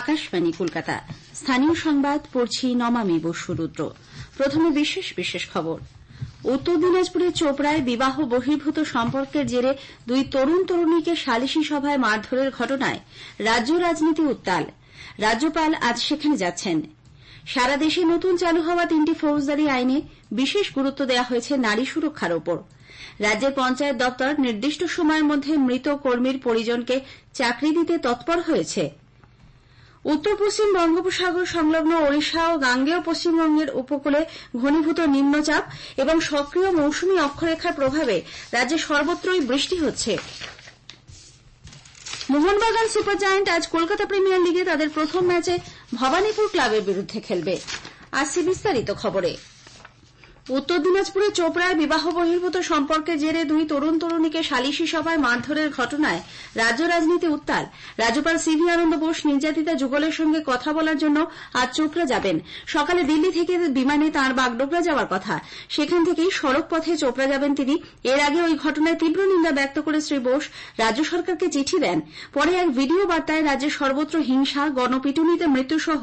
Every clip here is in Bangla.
আকাশবাণী কলকাতা। স্থানীয় সংবাদ পড়ছি নমামি বসুরুদ্র। প্রথমে বিশেষ খবর। উত্তর দিনাজপুরের চোপড়ায় বিবাহ বহির্ভূত সম্পর্কের জেরে দুই তরুণ তরুণীকে সালিশি সভায় মারধরের ঘটনায় রাজ্য রাজনীতি উত্তাল। রাজ্যপাল আজ সেখানে যাচ্ছেন। সারা দেশে নতুন চালু হওয়া 3টি ফৌজদারি আইনে বিশেষ গুরুত্ব দেওয়া হয়েছে নারী সুরক্ষার ওপর। রাজ্যের পঞ্চায়েত দপ্তর নির্দিষ্ট সময়ের মধ্যে মৃত কর্মীর পরিজনকে চাকরি দিতে তৎপর হয়েছে। উত্তর পশ্চিম বঙ্গোপসাগর সংলগ্ন ওড়িশা ও গাঙ্গেয় পশ্চিমবঙ্গের উপকূলে ঘনীভূত নিম্নচাপ এবং সক্রিয় মৌসুমী অক্ষরেখার প্রভাবে রাজ্যে সর্বত্রই বৃষ্টি হচ্ছে। মোহনবাগান সুপার জায়ান্ট আজ কলকাতা প্রিমিয়ার লিগে তাদের প্রথম ম্যাচে ভবানীপুর ক্লাবের বিরুদ্ধে খেলবে। আসছে বিস্তারিত খবরে। উত্তর দিনাজপুরে চোপড়ায় বিবাহ বহির্ভূত সম্পর্কের জেরে দুই তরুণ তরুণীকে সালিশি সভায় মারধরের ঘটনায় রাজ্য রাজনীতি উত্তাল। রাজ্যপাল সিভি আনন্দ বোস নির্যাতিতা যুগলের সঙ্গে কথা বলার জন্য আজ চোপড়া যাবেন। সকালে দিল্লি থেকে বিমানে তাঁর বাগডোগরা যাওয়ার কথা। সেখান থেকেই সড়ক পথে চোপড়া যাবেন তিনি। এর আগে ওই ঘটনায় তীব্র নিন্দা ব্যক্ত করে শ্রী বোস রাজ্য সরকারকে চিঠি দেন। পরে এক ভিডিও বার্তায় রাজ্যের সর্বত্র হিংসা, গণপিটুনিতে মৃত্যুসহ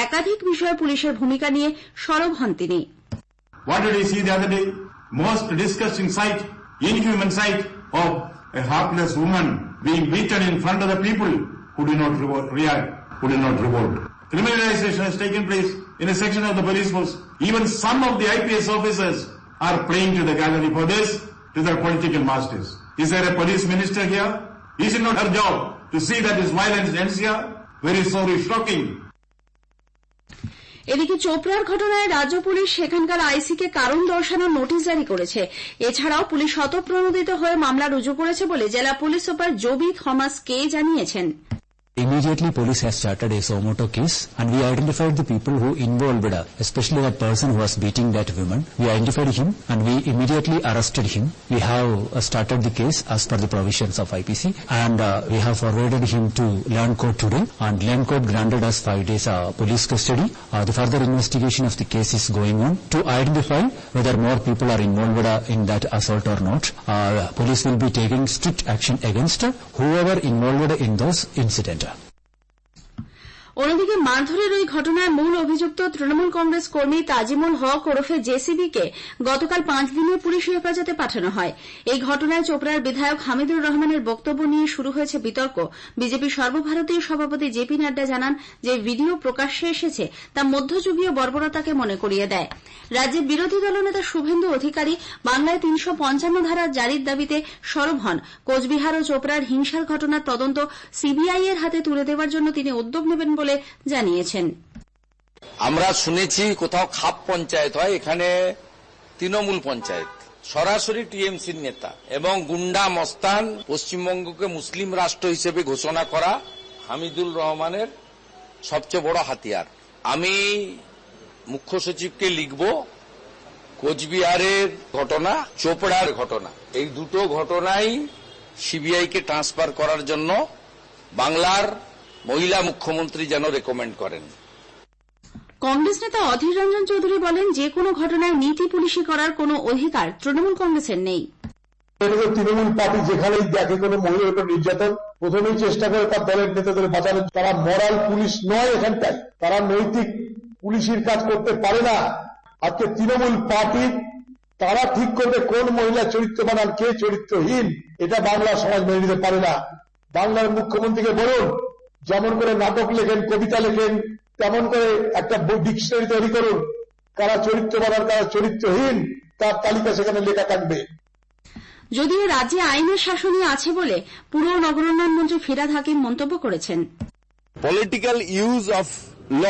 একাধিক বিষয়ে পুলিশের ভূমিকা নিয়ে সরব হন তিনি। What did we see the other day? Most disgusting sight, inhuman sight of a helpless woman being beaten in front of the people who did not react, who did not revolt. Criminalization has taken place in a section of the police force. Even some of the IPS officers are playing to the gallery for this, to their political masters. Is there a police minister here? Is it not her job to see that this violence ends here? Very sorry, shocking. এদিকে চোপড়ার ঘটনায় রাজ্য পুলিশ সেখানকার আইসিকে কারণ দর্শানোর নোটিশ জারি করেছে। এছাড়াও পুলিশ স্বতঃপ্রণোদিত হয়ে মামলা রুজু করেছে বলে জেলা পুলিশ সুপার জবি থমাস কে জানিয়েছেন। Immediately, police has started a SOMOTO case, and we identified the people who involved, especially that person who was beating that woman. We identified him, and we immediately arrested him. We have started the case as per the provisions of IPC, and we have forwarded him to Land Court today, and Land Court granted us 5 days police custody. The further investigation of the case is going on to identify whether more people are involved in that assault or not. Police will be taking strict action against whoever involved in those incidents. অন্যদিকে মারধরের ওই ঘটনায় মূল অভিযুক্ত তৃণমূল কংগ্রেস কর্মী তাজিমুল হক ওরফে জেসিবিকে গতকাল 5 দিনের পুলিশি হেফাজতে পাঠানো হয়। এই ঘটনায় চোপড়ার বিধায়ক হামিদুর রহমানের বক্তব্য নিয়ে শুরু হয়েছে বিতর্ক। বিজেপি সর্বভারতীয় সভাপতি জেপি নাড্ডা জানান যে ভিডিও প্রকাশ্যে এসেছে তা মধ্যযুগীয় বর্বরতাকে মনে করিয়ে দেয়। রাজ্যের বিরোধী দলনেতা শুভেন্দু অধিকারী বাংলায় 355 ধারা জারির দাবিতে সরব হন। কোচবিহার ও চোপড়ার হিংসার ঘটনার তদন্ত সিবিআই এর হাতে তুলে দেওয়ার জন্য তিনি উদ্যোগ নেবেন বলে জানিয়েছেন। আমরা শুনেছি কোথাও খাপ পঞ্চায়েত হয়, এখানে তৃণমূল পঞ্চায়েত, সরাসরি টিএমসির নেতা এবং গুন্ডা মস্তান পশ্চিমবঙ্গকে মুসলিম রাষ্ট্র হিসেবে ঘোষণা করা হামিদুর রহমানের সবচেয়ে বড় হাতিয়ার। আমি মুখ্য সচিবকে লিখব, কোচবিহারের ঘটনা, চোপড়ার ঘটনা, এই দুটো ঘটনাই সিবিআইকে ট্রান্সফার করার জন্য বাংলার মহিলা মুখ্যমন্ত্রী যেন রেকমেন্ড করেন। কংগ্রেস নেতা অধীর রঞ্জন চৌধুরী বলেন, যে কোনো ঘটনায় নীতি পুলিশি করার কোনো অধিকার তৃণমূল কংগ্রেসের নেই। তৃণমূল পার্টি যেখানেই দেখে কোনো মহিলার উপর নির্যাতন, প্রথমেই চেষ্টা করে তার দলের নেতাদের বাঁচানোর। তারা মরাল পুলিশ নয়, এখানটায় তারা নৈতিক পুলিশের কাজ করতে পারে না। আজকে তৃণমূল পার্টি তারা ঠিক করবে কোন মহিলা চরিত্রবান আর কে চরিত্রহীন। এটা বাংলা সমাজ মেনে নিতে পারে না। বাংলার মুখ্যমন্ত্রীকে বলুন, যেমন করে নাটক লেখেন, কবিতা লেখেন, তেমন করে একটা ডিকশনারি তৈরি করুন, কারা চরিত্রবান আর কারা চরিত্রহীন তার তালিকা সেখানে লেখা থাকবে। যদিও রাজ্যে আইনের শাসনই আছে বলে পুর ও নগরোন্নয়ন মন্ত্রী ফিরহাদ হাকিম মন্তব্য করেছেন। পলিটিক্যাল ইউজ অফ ল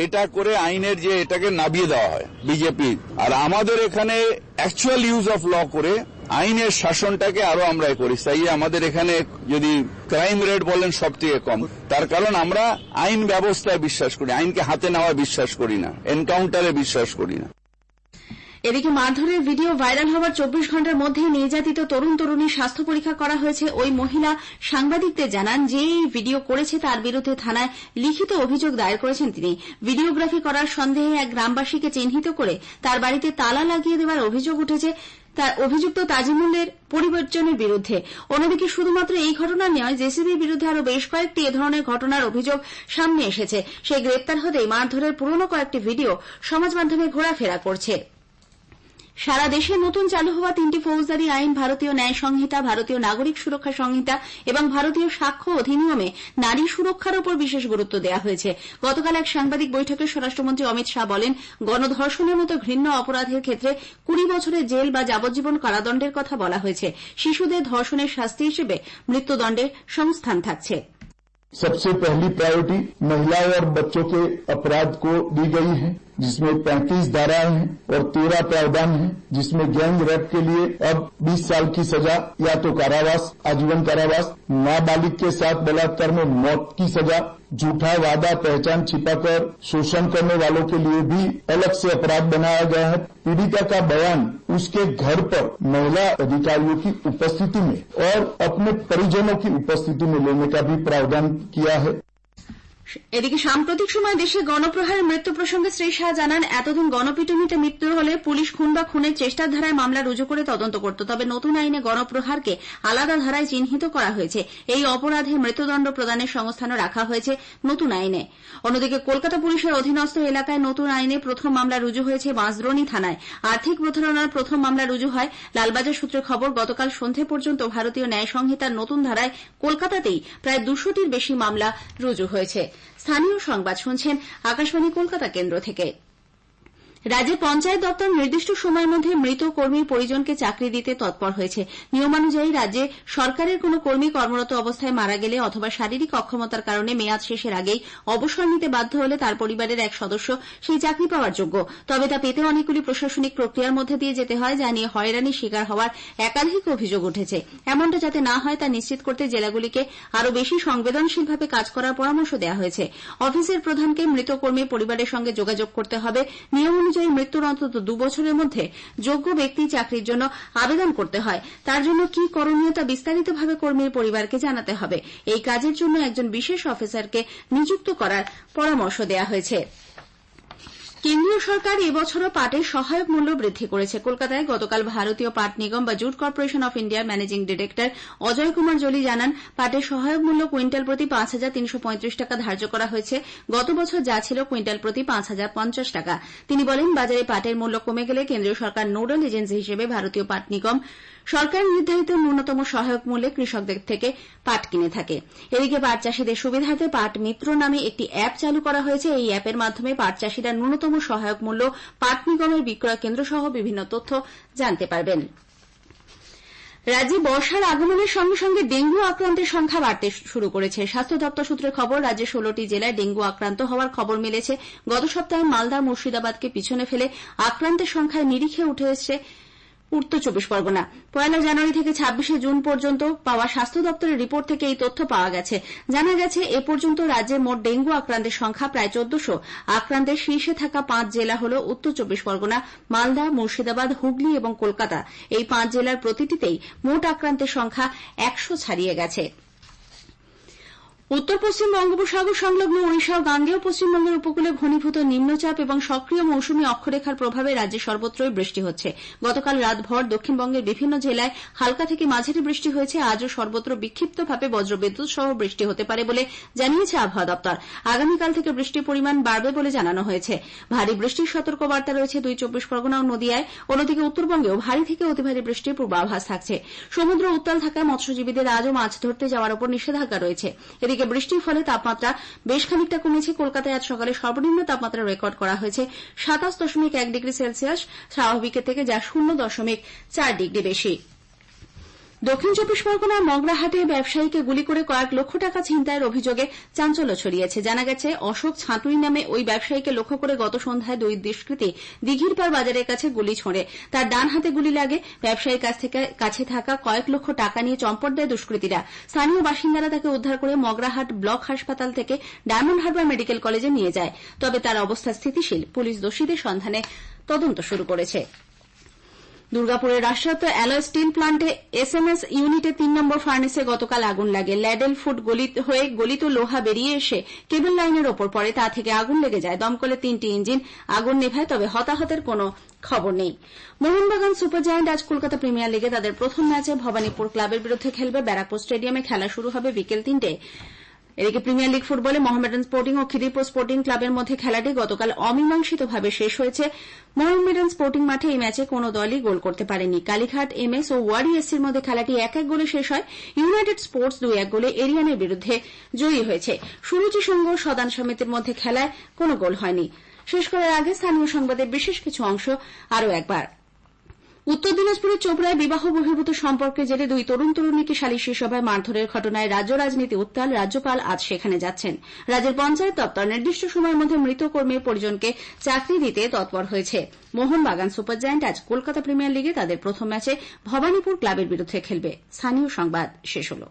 এটা করে আইনের যে এটাকে নামিয়ে দেওয়া হয় বিজেপি, আর আমাদের এখানে অ্যাকচুয়াল ইউজ অফ ল করে আইনের শাসনটাকে আরো আমরা করি। তাই আমাদের এখানে যদি ক্রাইম রেট বলেন সব থেকে কম, তার কারণ আমরা আইন ব্যবস্থায় বিশ্বাস করি, আইনকে হাতে নেওয়া বিশ্বাস করি না, এনকাউন্টারে বিশ্বাস করি না। এদিকে মারধরের ভিডিও ভাইরাল হওয়ার 24 ঘণ্টার মধ্যে নির্যাতিত তরুণ তরুণীর স্বাস্থ্য পরীক্ষা করা হয়েছে। ওই মহিলা সাংবাদিকদের জানান, যে এই ভিডিও করেছে তার বিরুদ্ধে থানায় লিখিত অভিযোগ দায়ের করেছেন তিনি। ভিডিওগ্রাফি করার সন্দেহে এক গ্রামবাসীকে চিহ্নিত করে তার বাড়িতে তালা লাগিয়ে দেওয়ার অভিযোগ উঠেছে। তার অভিযুক্ত তাজিমুলের পরিবর্তনের বিরুদ্ধে। অন্যদিকে শুধুমাত্র এই ঘটনা নয়, জেসিবির বিরুদ্ধে আরও বেশ কয়েকটি এ ধরনের ঘটনার অভিযোগ সামনে এসেছে। সেই গ্রেপ্তার হতেই মারধরের পুরনো কয়েকটি ভিডিও সমাজ মাধ্যমে ঘোরাফেরা করছে। সারা দেশে নতুন চালু হওয়া 3টি ফৌজদারি আইন, ভারতীয় ন্যায় সংহিতা, ভারতীয় নাগরিক সুরক্ষা সংহিতা এবং ভারতীয় সাক্ষ্য অধিনিয়মে নারী সুরক্ষার ওপর বিশেষ গুরুত্ব দেওয়া হয়েছে। গতকাল এক সাংবাদিক বৈঠকে স্বরাষ্ট্রমন্ত্রী অমিত শাহ বলেন, গণধর্ষণের মতো ঘৃণ্য অপরাধের ক্ষেত্রে 20 বছরের জেল বা যাবজ্জীবন কারাদণ্ডের কথা বলা হয়েছে। শিশুদের ধর্ষণের শাস্তি হিসেবে মৃত্যুদণ্ডের সংস্থান থাকছে। सबसे पहली प्रायोरिटी महिलाओं और बच्चों के अपराध को दी गई है, जिसमें 35 धाराएं हैं और 13 प्रावधान हैं, जिसमें गैंग रेप के लिए अब 20 साल की सजा या तो कारावास, आजीवन कारावास, नाबालिग के साथ बलात्कार में मौत की सजा, झूठा वादा पहचान छिपाकर शोषण करने वालों के लिए भी अलग से अपराध बनाया गया है। पीड़िता का बयान उसके घर पर महिला अधिकारियों की उपस्थिति में और अपने परिजनों की उपस्थिति में लेने का भी प्रावधान किया है। এদিকে সাম্প্রতিক সময়ে দেশে গণপ্রহারের মৃত্যু প্রসঙ্গে শ্রী শাহ জানান, এতদিন গণপিটুনিতে মৃত্যু হলে পুলিশ খুন বা খুনের চেষ্টার ধারায় মামলা রুজু করে তদন্ত করত। তবে নতুন আইনে গণপ্রহারকে আলাদা ধারায় চিহ্নিত করা হয়েছে। এই অপরাধে মৃত্যুদণ্ড প্রদানের সংস্থানও রাখা হয়েছে নতুন আইনে। অন্যদিকে কলকাতা পুলিশের অধীনস্থ এলাকায় নতুন আইনে প্রথম মামলা রুজু হয়েছে বাঁশদ্রোণী থানায়। আর্থিক প্রতারণার প্রথম মামলা রুজু হয়। লালবাজার সূত্রে খবর, গতকাল সন্ধে পর্যন্ত ভারতীয় ন্যায় সংহিতার নতুন ধারায় কলকাতাতেই প্রায় 200টির বেশি মামলা রুজু হয়েছে। স্থানীয় সংবাদ শুনছেন আকাশবাণী কলকাতা কেন্দ্র থেকে। রাজ্যের পঞ্চায়েত দপ্তর নির্দিষ্ট সময়ের মধ্যে মৃত কর্মীর পরিজনকে চাকরি দিতে তৎপর হয়েছে। নিয়মানুযায়ী রাজ্যে সরকারের কোন কর্মী কর্মরত অবস্থায় মারা গেলে অথবা শারীরিক অক্ষমতার কারণে মেয়াদ শেষের আগেই অবসর নিতে বাধ্য হলে তার পরিবারের এক সদস্য সেই চাকরি পাওয়ার যোগ্য। তবে তা পেতে অনেকগুলি প্রশাসনিক প্রক্রিয়ার মধ্যে দিয়ে যেতে হয়, যা নিয়ে হয়রানির শিকার হওয়ার একাধিক অভিযোগ উঠেছে। এমনটা যাতে না হয় তা নিশ্চিত করতে জেলাগুলিকে আরও বেশি সংবেদনশীলভাবে কাজ করার পরামর্শ দেওয়া হয়েছে। অফিসের প্রধানকে মৃত কর্মীর পরিবারের সঙ্গে যোগাযোগ করতে হবে। নিয়ম অনুযায়ী মৃত্যুর অন্তত 2 বছরের মধ্যে যোগ্য ব্যক্তি চাকরির জন্য আবেদন করতে হয়। তার জন্য কি করণীয় তা বিস্তারিতভাবে কর্মীর পরিবারকে জানাতে হবে। এই কাজের জন্য একজন বিশেষ অফিসারকে নিযুক্ত করার পরামর্শ দেওয়া হয়েছে। কেন্দ্রীয় সরকার এবছরও পাটের সহায়ক মূল্য বৃদ্ধি করেছে। কলকাতায় গতকাল ভারতীয় পাট নিগম বা জুট কর্পোরেশন অফ ইন্ডিয়ার ম্যানেজিং ডিরেক্টর অজয় কুমার জলি জানান, পাটের সহায়ক মূল্য কুইন্টাল প্রতি 5,335 টাকা ধার্য করা হয়েছে। গত বছর যা ছিল কুইন্টাল প্রতি 5,050 টাকা। তিনি বলেন, বাজারে পাটের মূল্য কমে গেলে কেন্দ্রীয় সরকার নোডাল এজেন্সি হিসেবে ভারতীয় পাট নিগম সরকার নির্ধারিত ন্যূনতম সহায়ক মূল্যে কৃষকদের থেকে পাট কিনে থাকে। এদিকে পাট চাষীদের সুবিধার্থে পাট মিত্র নামে একটি অ্যাপ চালু করা হয়েছে। এই অ্যাপের মাধ্যমে পাট চাষীরা ন্যূনতম সহায়ক মূল্য, পাট নিগমের বিক্রয় কেন্দ্র সহ বিভিন্ন তথ্য জানতে পারবেন। রাজ্যে বর্ষার আগমনের সঙ্গে সঙ্গে ডেঙ্গু আক্রান্তের সংখ্যা বাড়তে শুরু করেছে। স্বাস্থ্য দপ্তর সূত্রে খবর, রাজ্যে 16টি জেলায় ডেঙ্গু আক্রান্ত হওয়ার খবর মিলেছে। গত সপ্তাহে মালদা, মুর্শিদাবাদকে পিছনে ফেলে আক্রান্তের সংখ্যায় নিরিখে উঠে এসেছে উত্তর 24 পরগনা। 1 জানুয়ারি থেকে 26 জুন পর্যন্ত পাওয়া স্বাস্থ্য দপ্তরের রিপোর্ট থেকে এই তথ্য পাওয়া গেছে। জানা গেছে, এ পর্যন্ত রাজ্যে মোট ডেঙ্গু আক্রান্তের সংখ্যা প্রায় 1400। আক্রান্তের শীর্ষে থাকা 5 জেলা হল উত্তর 24 পরগনা, মালদা, মুর্শিদাবাদ, হুগলি এবং কলকাতা। এই 5 জেলার প্রতিটিতেই মোট আক্রান্তের সংখ্যা 100 ছাড়িয়ে গেছে। উত্তর পশ্চিম বঙ্গোপসাগর সংলগ্ন ওড়িশা ও গাঙ্গেয় পশ্চিমবঙ্গের উপকূলে ঘনীভূত নিম্নচাপ এবং সক্রিয় মৌসুমী অক্ষরেখার প্রভাবে রাজ্যে সর্বত্রই বৃষ্টি হচ্ছে। গতকাল রাতভর দক্ষিণবঙ্গের বিভিন্ন জেলায় হালকা থেকে মাঝারি বৃষ্টি হয়েছে। আজও সর্বত্র বিক্ষিপ্তভাবে বজ্রবিদ্যুৎ সহ বৃষ্টি হতে পারে বলে জানিয়েছে আবহাওয়া দপ্তর। আগামীকাল থেকে বৃষ্টির পরিমাণ বাড়বে বলে জানানো হয়েছে। ভারী বৃষ্টির সতর্কবার্তা রয়েছে 2 24 পরগনা ও নদিয়ায়। অন্যদিকে উত্তরবঙ্গেও ভারী থেকে অতি ভারী বৃষ্টির পূর্বাভাস থাকছে। সমুদ্র উত্তাল থাকায় মৎস্যজীবীদের আজও মাছ ধরতে যাওয়ার উপর নিষেধাজ্ঞা রয়েছে। এদিকে বৃষ্টির ফলে তাপমাত্রা বেশ খানিকটা কমেছে। কলকাতায় আজ সকালে সর্বনিম্ন তাপমাত্রা রেকর্ড করা হয়েছে 27.1 ডিগ্রি সেলসিয়াস স্বাভাবিকের থেকে, যা 0.4 ডিগ্রি বেশি। দক্ষিণ 24 পরগনার মগরাহাটে ব্যবসায়ীকে গুলি করে কয়েক লক্ষ টাকা ছিনতাইয়ের অভিযোগে চাঞ্চল্য ছড়িয়েছে। জানা গেছে, অশোক ছাঁটুই নামে ওই ব্যবসায়ীকে লক্ষ্য করে গত সন্ধ্যায় 2 দুষ্কৃতী দিঘিরপাড় বাজারের কাছে গুলি ছোঁড়ে। তার ডান হাতে গুলি লাগে। ব্যবসায়ীর কাছে থাকা কয়েক লক্ষ টাকা নিয়ে চম্পট দেয় দুষ্কৃতীরা। স্থানীয় বাসিন্দারা তাকে উদ্ধার করে মগরাহাট ব্লক হাসপাতাল থেকে ডায়মন্ড হারবার মেডিকেল কলেজে নিয়ে যায়। তবে তার অবস্থা স্থিতিশীল। পুলিশ দোষীদের সন্ধানে তদন্ত শুরু করেছে। দুর্গাপুরের রাষ্ট্রায়ত্ত অ্যালয় স্টিল প্লান্টে এসএমএস ইউনিটে 3 নম্বর ফার্নেসে গতকাল আগুন লাগে। ল্যাডেল ফুট হয়ে গলিত লোহা বেরিয়ে এসে কেবল লাইনের ওপর পড়ে, তা থেকে আগুন লেগে যায়। দমকলে 3টি ইঞ্জিন আগুন নেভায়, তবে হতাহতের কোনো খবর নেই। মোহনবাগান সুপার জায়ান্ট আজ কলকাতা প্রিমিয়ার লিগে তাদের প্রথম ম্যাচে ভবানীপুর ক্লাবের বিরুদ্ধে খেলবে। ব্যারাকপুর স্টেডিয়ামে খেলা শুরু হবে বিকেল 3টায়। এদিকে প্রিমিয়ার লিগ ফুটবলে মোহামেডান স্পোর্টিং ও খিদিরপুর স্পোর্টিং ক্লাবের মধ্যে খেলাটি গতকাল অমীমাংসিতভাবে শেষ হয়েছে। মোহামেডান স্পোর্টিং মাঠে এই ম্যাচে কোনো দলই গোল করতে পারেনি। কালীঘাট এমএস ও ওয়ারি এসসির মধ্যে খেলাটি 1-1 গোলে শেষ হয়। ইউনাইটেড স্পোর্টস 2-1 গোলে এরিয়ানের বিরুদ্ধে জয়ী হয়েছে। সুরুচি সংঘ সদান সমিতির মধ্যে খেলায় কোনো গোল হয়নি। শেষ করার আগে স্থানীয় সংবাদের বিশেষ কিছু অংশ আরও একবার। উত্তর দিনাজপুরের চোপড়ায় বিবাহ বহির্ভূত সম্পর্কের জেরে 2 তরুণ তরুণীকে সালিশি সভায় মারধরের ঘটনায় রাজ্য রাজনীতি উত্তাল। রাজ্যপাল আজ সেখানে যাচ্ছেন। রাজ্যের পঞ্চায়েত দপ্তর নির্দিষ্ট সময়ের মধ্যে মৃত কর্মীর পরিজনকে চাকরি দিতে তৎপর হয়েছে। মোহনবাগান সুপার জায়ান্ট আজ কলকাতা প্রিমিয়ার লিগে তাদের প্রথম ম্যাচে ভবানীপুর ক্লাবের বিরুদ্ধে খেলবে। স্থানীয় সংবাদ শেষ হল।